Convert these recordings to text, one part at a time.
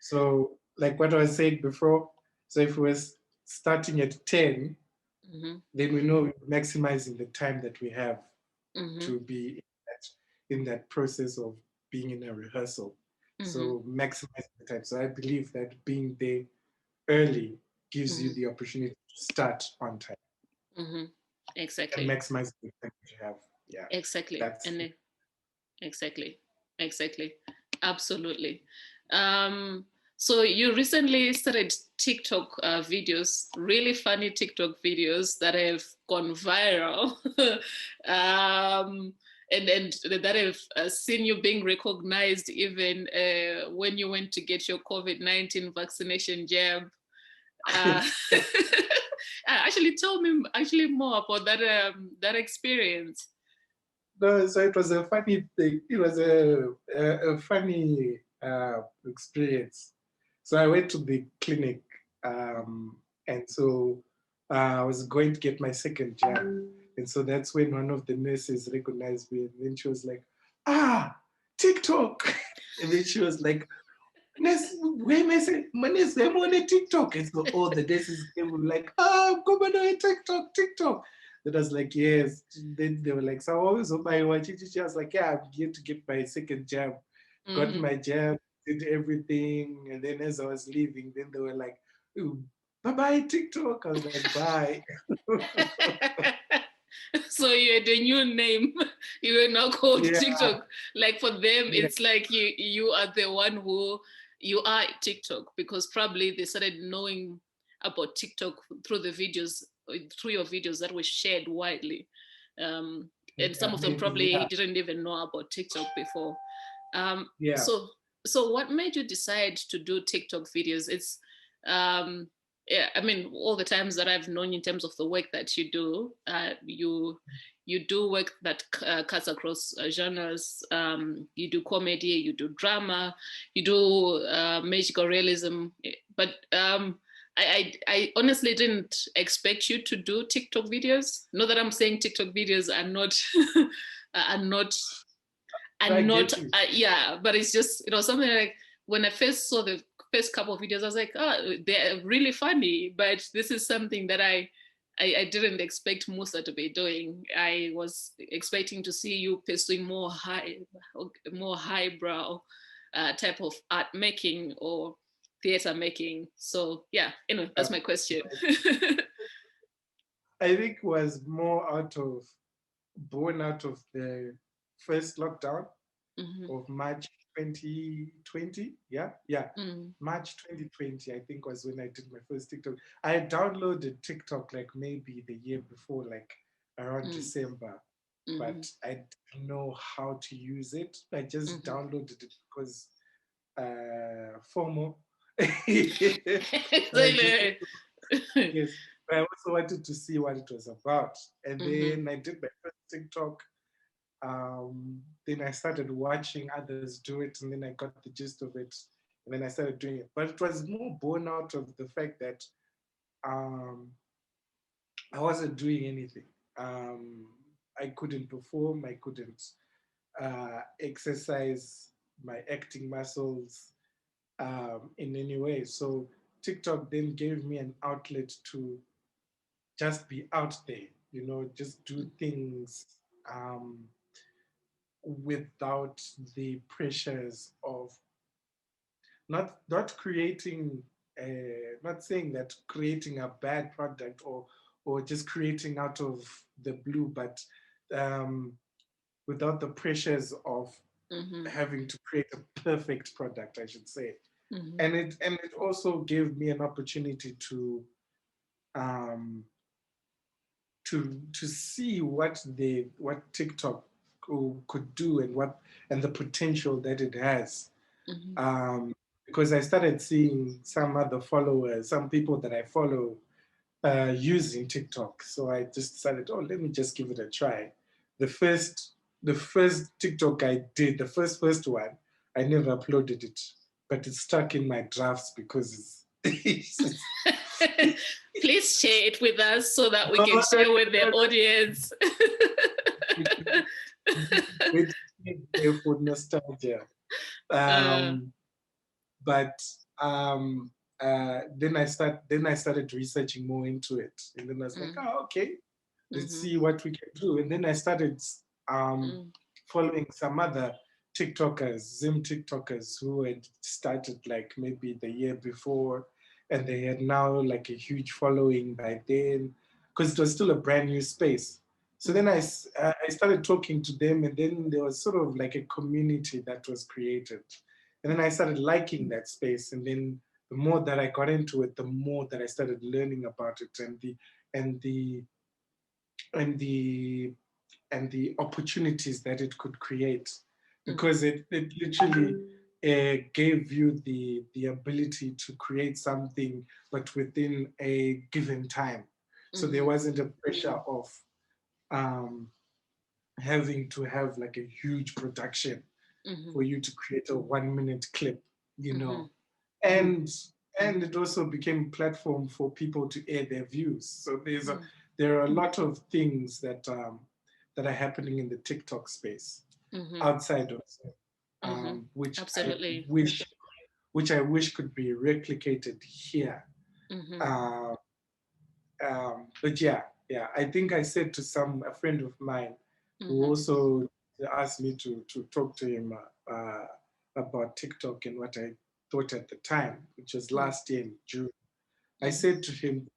So like what I was saying before, so if we're starting at 10, then we know we're maximizing the time that we have to be in that process of being in a rehearsal. So maximizing the time. So I believe that being there early gives you the opportunity to start on time and Exactly. maximize the time that you have. Yeah, Exactly. that's And exactly. Exactly. Absolutely. So you recently started TikTok videos, really funny TikTok videos that have gone viral, and that have seen you being recognized even when you went to get your COVID-19 vaccination jab. Actually, tell me more about that experience. no. So it was a funny thing. It was a funny experience. So I went to the clinic, and so I was going to get my second jab, and so that's when one of the nurses recognized me, and then she was like, "Ah, TikTok," and then she was like, I'm on a TikTok. And so all the nurses came like, come on a TikTok, TikTok. That I was like, yes. Then they were like, so I always on my watch. I was like, yeah, I'm here to get my second jab. Got my jab, did everything. And then as I was leaving, then they were like, bye-bye TikTok. I was like, bye. So you had a new name. You were now called Yeah. TikTok. Like for them, it's like you are the one who you are TikTok, because probably they started knowing about TikTok through the videos, through your videos that were shared widely. And some of them Maybe, probably didn't even know about TikTok before. yeah. So what made you decide to do TikTok videos? It's yeah, I mean, all the times that I've known in terms of the work that you do, you do work that cuts across genres. You do comedy, you do drama, you do magical realism. But I honestly didn't expect you to do TikTok videos. Not that I'm saying TikTok videos are not are not yeah, but it's just, something like when I first saw the first couple of videos, I was like, oh, they're really funny, but this is something that I didn't expect Musa to be doing. I was expecting to see you pursuing more highbrow type of art making or theater making. So yeah, anyway, that's my question. I think was more born out of the first lockdown of March 2020. Yeah. March 2020, I think, was when I did my first TikTok. I downloaded TikTok like maybe the year before, like around December, but I didn't know how to use it. I just downloaded it because FOMO. Yes, but I also wanted to see what it was about. And then I did my first TikTok. Then I started watching others do it, and then I got the gist of it, and then I started doing it. But it was more born out of the fact that I wasn't doing anything. I couldn't perform. I couldn't exercise my acting muscles in any way. So TikTok then gave me an outlet to just be out there, just do things without the pressures of not creating not saying that creating a bad product or just creating out of the blue, but um, without the pressures of having to create a perfect product, I should say. And it also gave me an opportunity um, to see what TikTok could do and the potential that it has. Because I started seeing some other followers, some people that I follow using TikTok. So I just decided, oh, let me just give it a try. The first TikTok I did, the first one, I never uploaded it, but it's stuck in my drafts because it's Please share it with us so that we can share with the audience. it's for nostalgia. But um, then I started researching more into it, and then I was like, oh, okay, let's see what we can do. And then I started following some other TikTokers, Zim TikTokers, who had started like maybe the year before, and they had now like a huge following by then, because it was still a brand new space. So then I started talking to them, and then there was sort of like a community that was created. And then I started liking that space. And then the more that I got into it, the more that I started learning about it, and the and the and the opportunities that it could create, because it literally gave you the ability to create something, but within a given time. So there wasn't a pressure of um, having to have like a huge production for you to create a 1 minute clip, you know. And and it also became a platform for people to air their views. So there are a lot of things that are happening in the TikTok space outside of which Absolutely. I wish could be replicated here. Uh, but yeah, I think I said to a friend of mine who also asked me to talk to him about TikTok and what I thought at the time, which was last year in June. I said to him,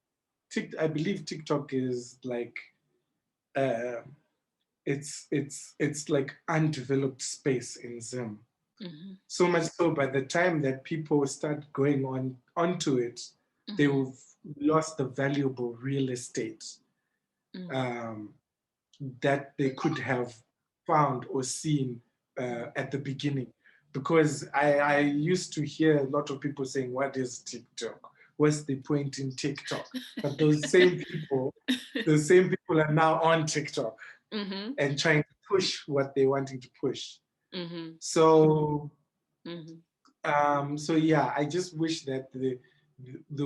I believe TikTok is like uh, it's like undeveloped space in Zim. So much so, by the time that people start going onto it, they've lost the valuable real estate um, that they could have found or seen at the beginning. Because I used to hear a lot of people saying, "What is TikTok? What's the point in TikTok?" But those same people are now on TikTok and trying to push what they're wanting to push. So so yeah, I just wish that the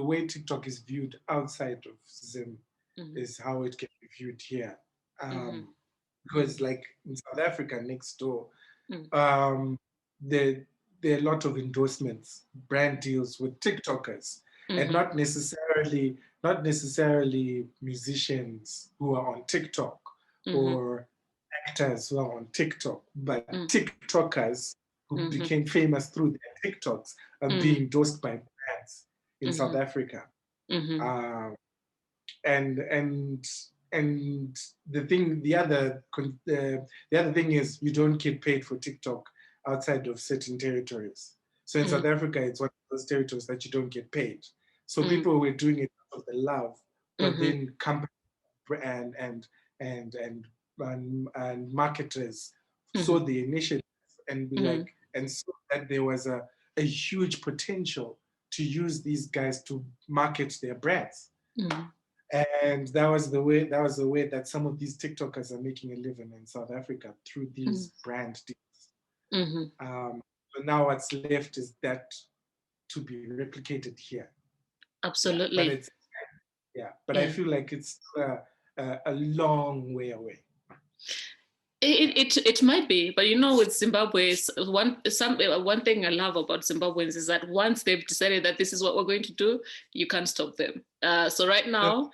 way TikTok is viewed outside of Zim is how it can be viewed here. Because like in South Africa next door, um, there there are a lot of endorsements, brand deals with TikTokers, and not necessarily musicians who are on TikTok or actors who are on TikTok, but TikTokers who became famous through their TikToks are being endorsed by brands in South Africa. Um, and the other thing is you don't get paid for TikTok outside of certain territories. So in South Africa, it's one of those territories that you don't get paid. So people were doing it out of the love, but then companies and and and marketers saw the initiative and be like and saw that there was a huge potential to use these guys to market their brands. And that was the way that some of these TikTokers are making a living in South Africa through these brand deals. So now what's left is that to be replicated here. Absolutely. But I feel like it's a long way away. It might be, but you know, with Zimbabwe, one thing I love about Zimbabweans is that once they've decided that this is what we're going to do, you can't stop them. So right now,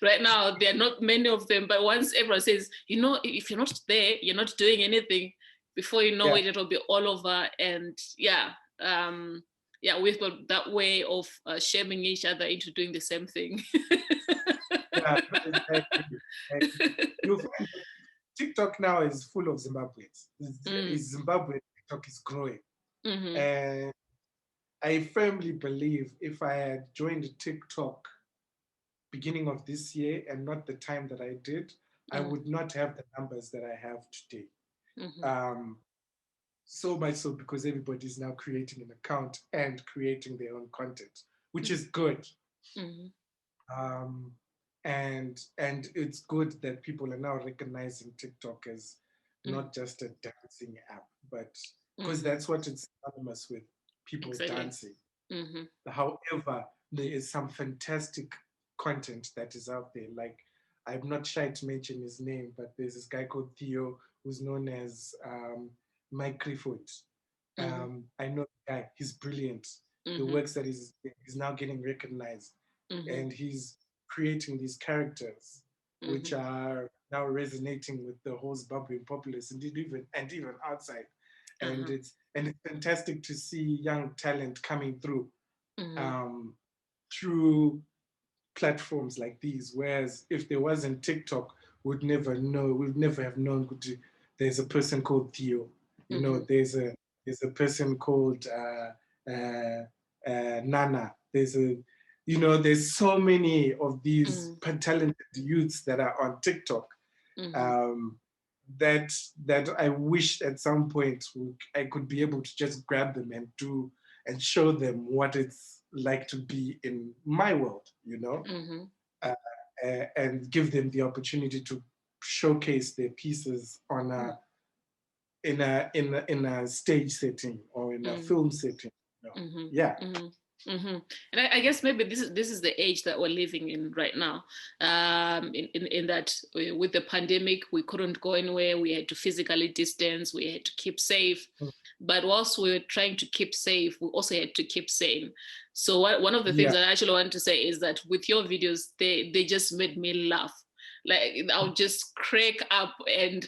right now there are not many of them. But once everyone says, you know, if you're not there, you're not doing anything. Before you know it, it'll be all over. And we've got that way of shaming each other into doing the same thing. Exactly. You find TikTok now is full of Zimbabweans. Zimbabwe TikTok is growing. And I firmly believe if I had joined TikTok beginning of this year and not the time that I did, I would not have the numbers that I have today. So much so because everybody's now creating an account and creating their own content, which is good. And it's good that people are now recognizing TikTok as not just a dancing app, but because that's what it's synonymous with, people dancing. However, there is some fantastic content that is out there. Like, I'm not shy to mention his name, but there's this guy called Theo who's known as Mike Clifford. I know the guy, he's brilliant. The works that he's now getting recognized, and he's creating these characters which are now resonating with the whole Zimbabwean populace, and even outside. And it's fantastic to see young talent coming through through platforms like these. Whereas if there wasn't TikTok, we'd never have known there's a person called Theo. You know, there's a person called Nana. There's so many of these talented youths that are on TikTok. That I wish at some point I could be able to just grab them and show them what it's like to be in my world, and give them the opportunity to showcase their pieces in a stage setting or in a film setting. Yeah. And I guess maybe this is the age that we're living in right now. In that with the pandemic, we couldn't go anywhere. We had to physically distance. We had to keep safe. But whilst we were trying to keep safe, we also had to keep sane. So one of the things that I actually want to say is that with your videos, they just made me laugh. Like I'll just crack up, and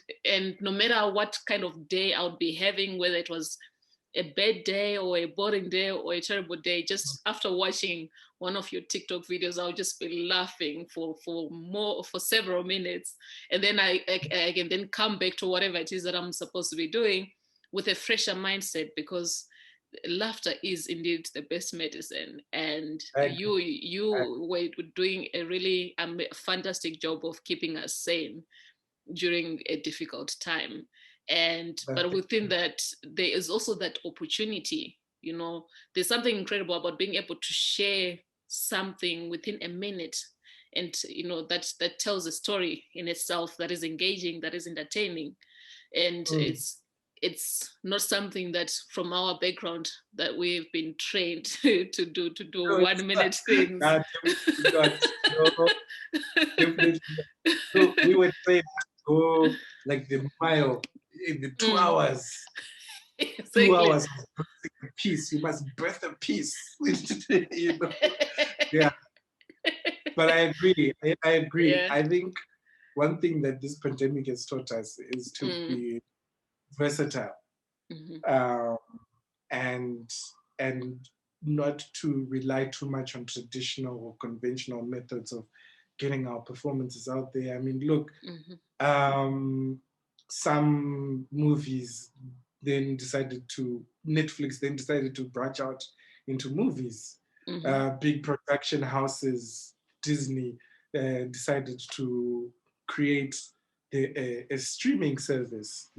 no matter what kind of day I would be having, whether it was a bad day or a boring day or a terrible day, just after watching one of your TikTok videos, I'll just be laughing for several minutes, and then I can then come back to whatever it is that I'm supposed to be doing with a fresher mindset, because laughter is indeed the best medicine. And you were doing a really fantastic job of keeping us sane during a difficult time. But within that, there is also that opportunity. There's something incredible about being able to share something within a minute, and that tells a story in itself, that is engaging, that is entertaining. And it's not something that from our background that we've been trained to do 1 minute things. Definitely. So we were trained to go like the mile in the 2 hours. Exactly. 2 hours of birthing a piece. You must birth a piece. Yeah. But I agree. I agree. Yeah. I think one thing that this pandemic has taught us is to be versatile, and not to rely too much on traditional or conventional methods of getting our performances out there. I mean, look, some movies Netflix then decided to branch out into movies. Big production houses, Disney, decided to create a streaming service,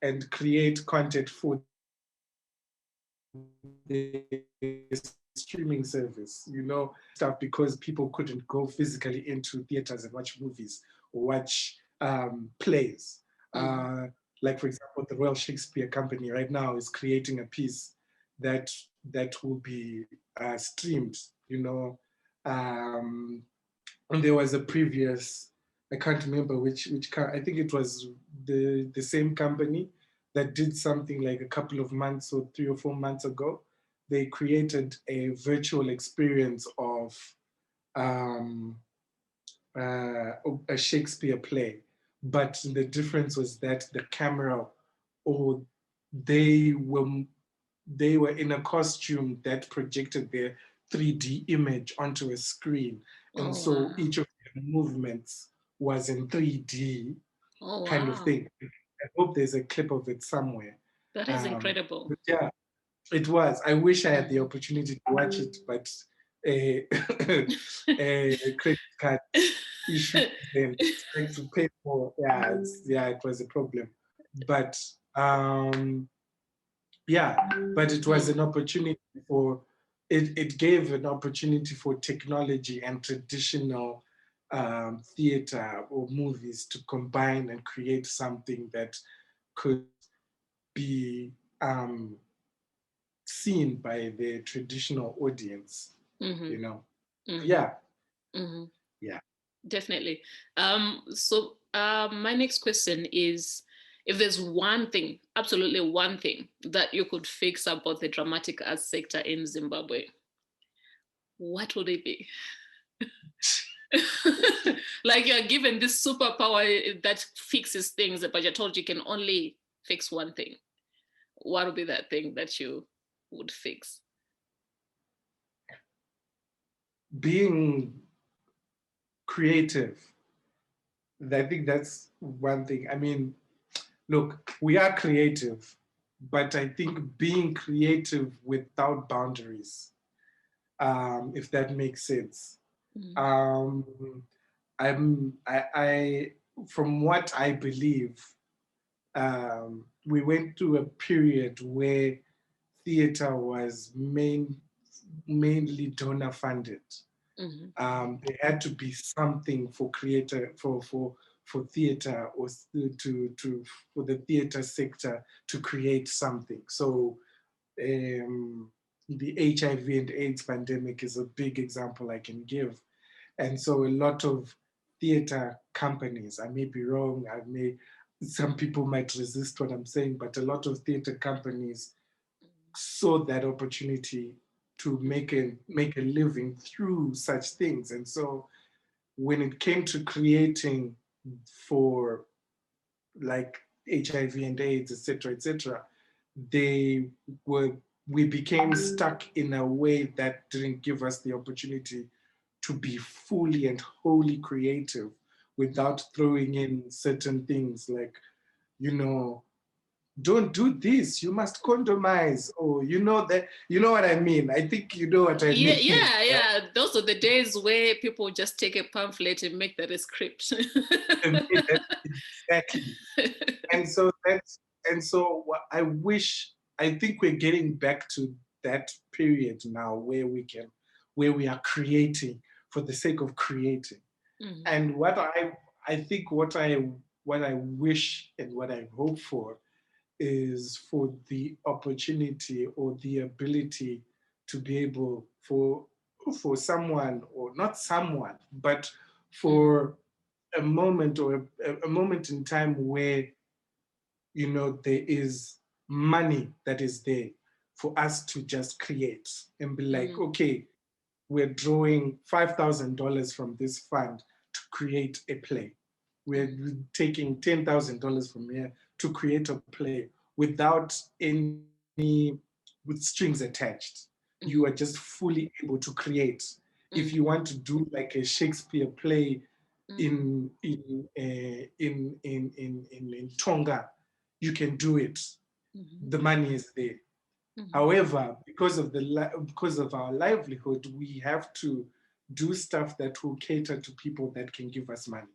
and create content for the streaming service, stuff, because people couldn't go physically into theaters and watch movies or watch plays. Like, for example, the Royal Shakespeare Company right now is creating a piece that will be streamed, and there was a previous, I can't remember which I think it was the same company that did something like a couple of months or 3 or 4 months ago. They created a virtual experience of a Shakespeare play, but the difference was that the camera, or they were in a costume that projected their 3D image onto a screen, and so each of their movements was in 3D kind of thing. I hope there's a clip of it somewhere. That is incredible. Yeah, it was. I wish I had the opportunity to watch it, but a credit card issue, then trying to pay for. It was a problem. But but it was an opportunity for. It gave an opportunity for technology and traditional theater or movies to combine and create something that could be seen by the traditional audience, Yeah. Definitely. So my next question is, if there's one thing, absolutely one thing that you could fix about the dramatic arts sector in Zimbabwe, what would it be? Like you're given this superpower that fixes things, but you're told you can only fix one thing. What would be that thing that you would fix? Being creative. I think that's one thing. I mean, look, we are creative, but I think being creative without boundaries, if that makes sense. Mm. I from what I believe, we went through a period where theater was mainly donor funded. There had to be something for theater or for the theater sector to create something. So the HIV and AIDS pandemic is a big example I can give. And so a lot of theater companies, I may be wrong, some people might resist what I'm saying, but a lot of theater companies saw that opportunity to make a living through such things. And so when it came to creating for like HIV and AIDS, etc., they were we became stuck in a way that didn't give us the opportunity to be fully and wholly creative without throwing in certain things like, you know, don't do this, you must condomize, or you know what I mean. I think you know what I mean. Yeah. Those are the days where people just take a pamphlet and make that a script. Exactly. I think we're getting back to that period now where we are creating for the sake of creating. And I think what I wish and what I hope for is for the opportunity or the ability to be able for someone, or not someone, but for a moment, or a moment in time where, you know, there is money that is there for us to just create and be like, okay, we're drawing $5,000 from this fund to create a play. We're taking $10,000 from here to create a play without with strings attached. You are just fully able to create. If you want to do like a Shakespeare play in Tonga, you can do it. The money is there. However, because of our livelihood, we have to do stuff that will cater to people that can give us money.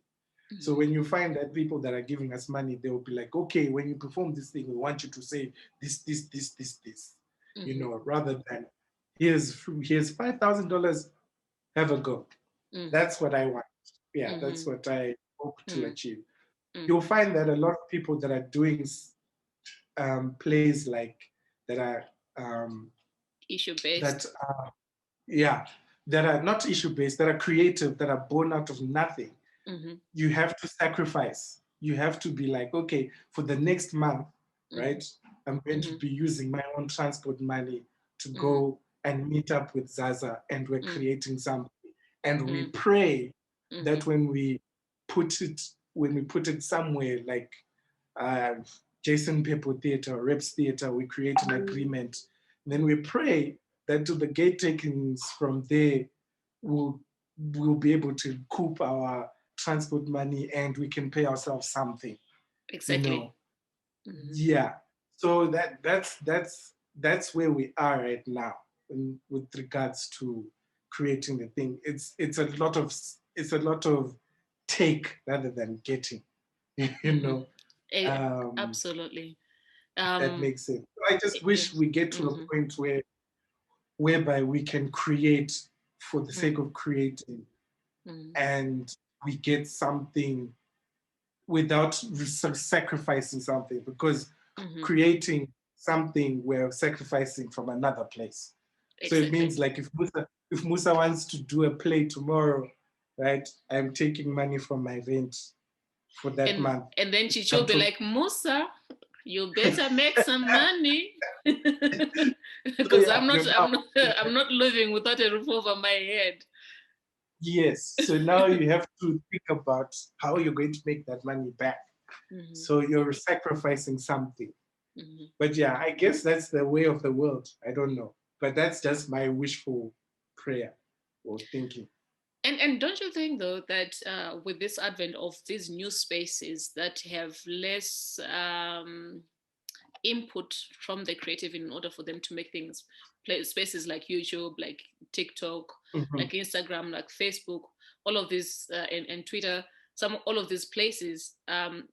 So when you find that people that are giving us money, they will be like, okay, when you perform this thing, we want you to say this, you know, rather than here's $5,000, have a go. That's what I want. Yeah, that's what I hope to achieve. You'll find that a lot of people that are doing plays like that are issue based. That are that are not issue based, that are creative, that are born out of nothing. You have to sacrifice. You have to be like, okay, for the next month, right? I'm going to be using my own transport money to go and meet up with Zaza, and we're creating something. And we pray that when we put it somewhere like Jason People Theatre or Reps Theatre, we create an agreement. Then we pray that to the gate takings from there, we'll be able to coop our transport money and we can pay ourselves something. Exactly. You know? Yeah. So that's where we are right now with regards to creating the thing. It's a lot of take rather than getting. You know. Absolutely. That makes sense. I just wish we get to a point whereby we can create for the sake of creating, and we get something without sacrificing something, because creating something, we're sacrificing from another place. Exactly. So it means like if Musa wants to do a play tomorrow, right, I'm taking money from my rent for that month. And then Chicho will be like, Musa, you better make some money. Because I'm not living without a roof over my head. Yes. So now you have to think about how you're going to make that money back. So you're sacrificing something. But yeah, I guess that's the way of the world. I don't know. But that's just my wishful prayer or thinking. And don't you think, though, that with this advent of these new spaces that have less input from the creative in order for them to make things, spaces like YouTube, like TikTok, like Instagram, like Facebook, all of this, and Twitter, all of these places, don't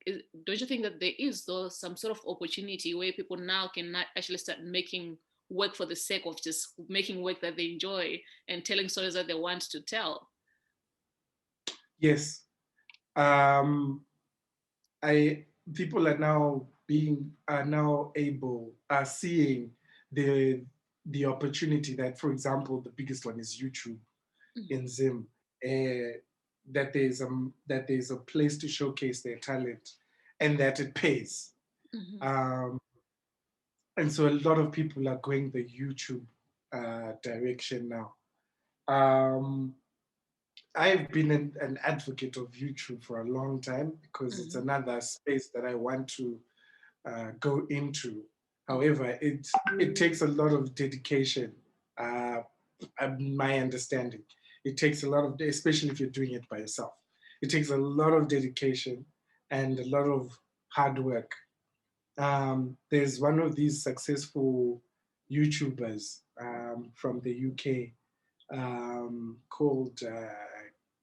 you think that there is, though, some sort of opportunity where people now can actually start making work for the sake of just making work that they enjoy and telling stories that they want to tell? Yes. People are now seeing the opportunity that, for example, the biggest one is YouTube in Zim, that there's a place to showcase their talent and that it pays. And so a lot of people are going the YouTube direction now. I've been an advocate of YouTube for a long time because it's another space that I want to go into. However, it takes a lot of dedication. My understanding, it takes a lot of, especially if you're doing it by yourself, it takes a lot of dedication and a lot of hard work. There's one of these successful YouTubers from the UK called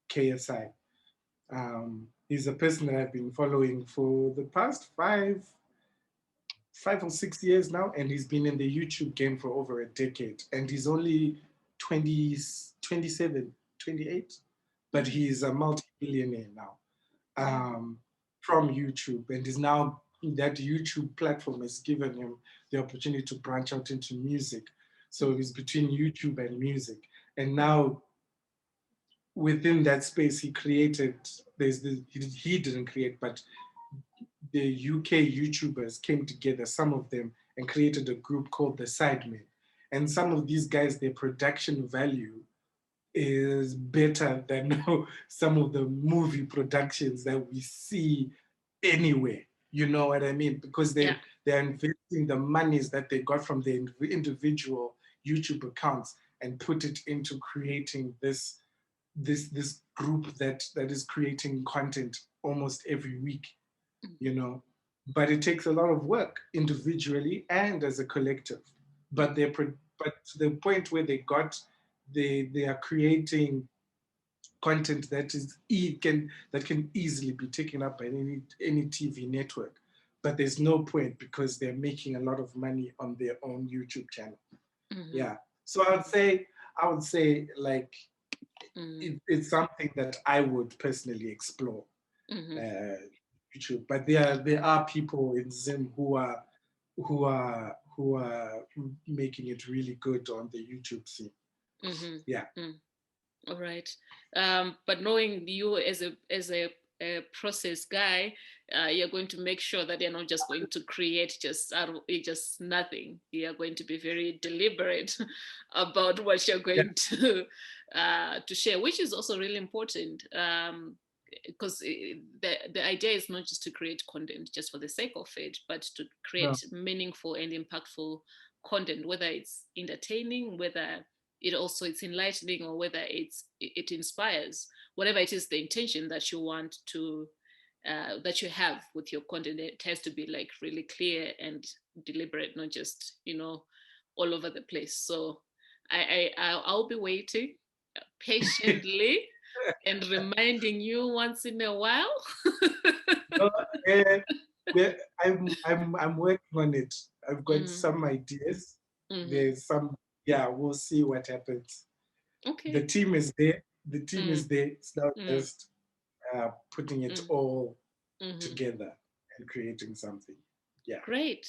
KSI. He's a person that I've been following for the past 5 or 6 years now, and he's been in the YouTube game for over a decade. And he's only 20, 27, 28, but he's a multi-billionaire now from YouTube, and is now that YouTube platform has given him the opportunity to branch out into music. So he's between YouTube and music, and now within that space he created. He didn't create, but the UK YouTubers came together, some of them, and created a group called the Sidemen. And some of these guys, their production value is better than some of the movie productions that we see anywhere. You know what I mean? Because they're investing the monies that they got from the individual YouTube accounts and put it into creating this group that is creating content almost every week. But it takes a lot of work individually and as a collective. But but to the point where they are creating content that can easily be taken up by any TV network. But there's no point because they're making a lot of money on their own YouTube channel. Yeah. So I would say like it's something that I would personally explore. YouTube, but there are people in Zim who are making it really good on the YouTube scene. Yeah. All right. But knowing you as a process guy, you're going to make sure that you're not just going to create just nothing. You're going to be very deliberate about what you're going to share, which is also really important. Because the idea is not just to create content just for the sake of it, but to create meaningful and impactful content, whether it's entertaining, whether it's enlightening, or whether it inspires. Whatever it is, the intention that you want to that you have with your content, it has to be like really clear and deliberate, not just all over the place. So I'll be waiting patiently and reminding you once in a while. I'm working on it. I've got some ideas. There's some. Yeah, we'll see what happens. Okay. The team is there. It's now just putting it all together and creating something. Yeah. Great.